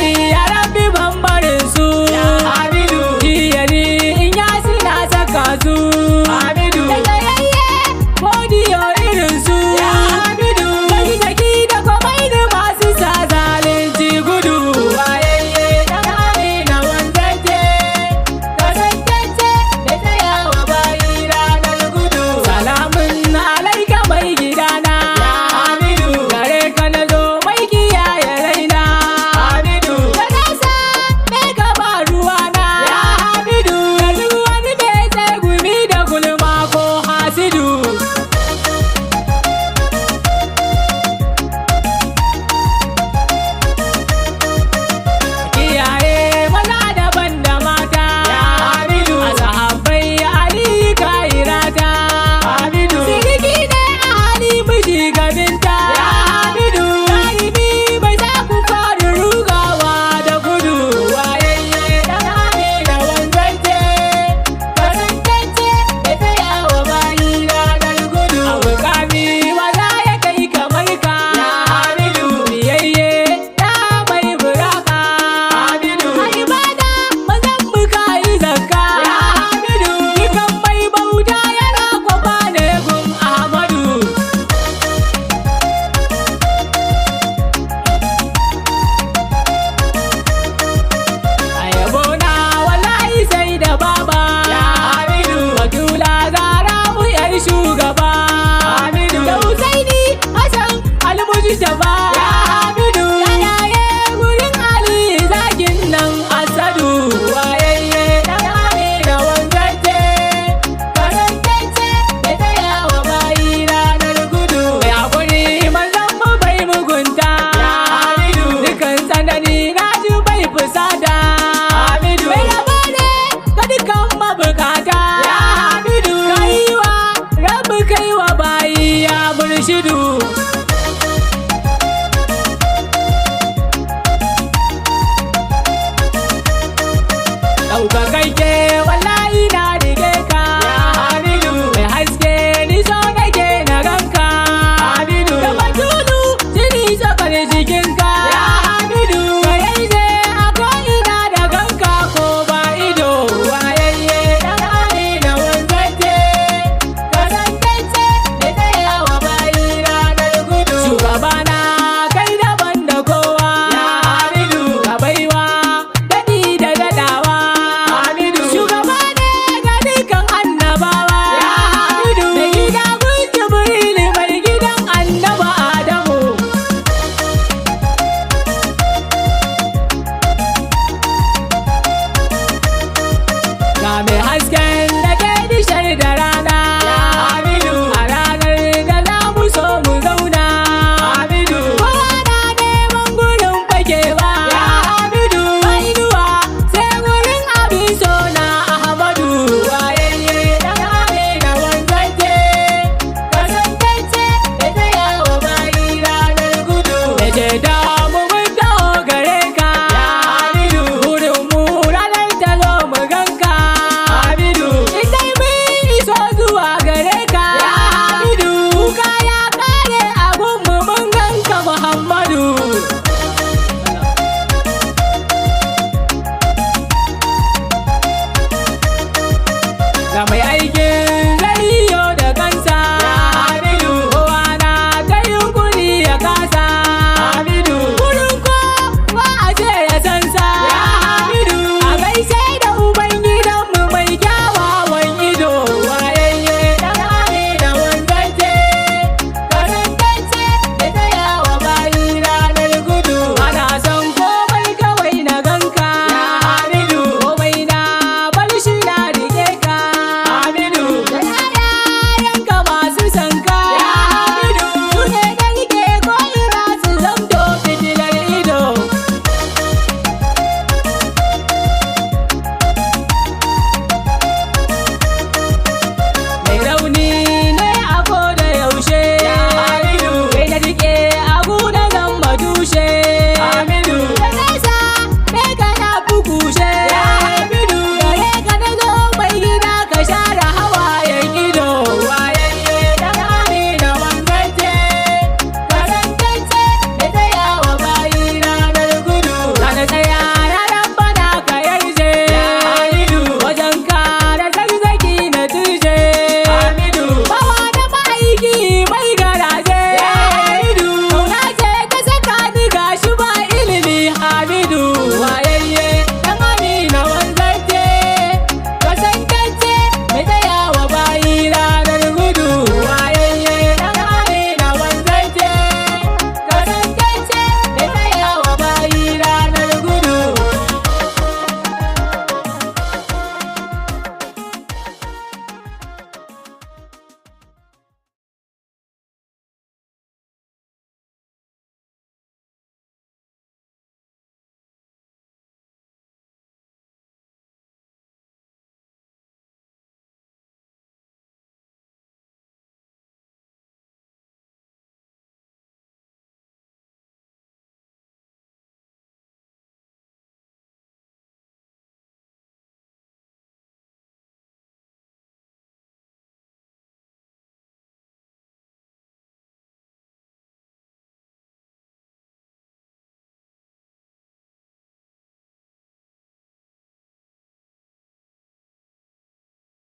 dai ya rabbi bambarin su Hamidu jiyari in ya suna saka su Hamidu da tsayayye godiyo irin su Hamidu kai zaki da komai da masu sa zalunci gudu wayayye dan Amina wanzance kasantacce da tsayawa bayi ranar gudu salamun alaika mai gidana Hamidu gare ka na zo mai kiyaye raina Hamidu da nasa me ka ba ruwana Hamidu da duk wani mai tsegumi da gulma ko hasidu kiyaye maza daban da mata Hamidu a sahabbai Ali kairata Hamidu siriki ne a hali miji gabinta Hamidu jarumi bai za ku fara rugawa da gudu wayayye dan Amina wanzance kasantacce da tsayawa bayi ranar gudu a mukami maza ya kai kamar ka Hamidu biyayye da mai buraka Hamidu a ibada mazan muka yi zakka Hamidu dukan mai bauta yana kwafa ne gun Ahmadu a yabona wallahi sai da baba Hamidu Batula Zara mu yar shugaba Hamidu da Husaini Hassan Almujtaba Hamidu yayaye gurin Ali zakin nan Asadu wayayye dan Amina wanzance kasantacce da tsayawa bayi ranar gudu mai hakuri manzon mu bai mugunta Hamidu dukan tsanani na ji bai fusata Hamidu mai rabo ne ga dukan mabukata Hamidu kaiwa rabu kaiwa bayi ya murshidu ɗaukakai ke wallahi na rige ka Hamidu mai haske ni so nake na ganka Hamidu da batulu jini sakar jikinka Hamidu kayayye a ko'ina da ganka ko ba ido wayayye dan Amina wanzance kasantacce da tsayawa bayi ranar gudu shugabana kai daban da kowa Hamidu ka baiwa daɗi da daɗawa Hamidu shugaba ne ga dukan annabawa Hamidu mai gida gun Jibril mai gidan annaba Adamu ga mai hasken da ke dishar da rana Hamidu a ranar da za mu so mu zauna Hamidu kowa na neman gurin fakewa Hamidu ainuwa sai gurin abin so na Ahmadu wayayye dan Amina wanzance kasantacce da tsayawa bayi ranar gudu da je da mu mun taho gare ka Hamidu gurin mu ranar ta zo mu ganka Hamidu idai mun iso zuwa gare ka Hamidu kuka ya kare a gunmu mun ganka Muhammadu ga mai aikin zariyo da kansa Hamidu kowa na ta yunkuri ya kasa Hamidu gurin kowa a ce ya san sa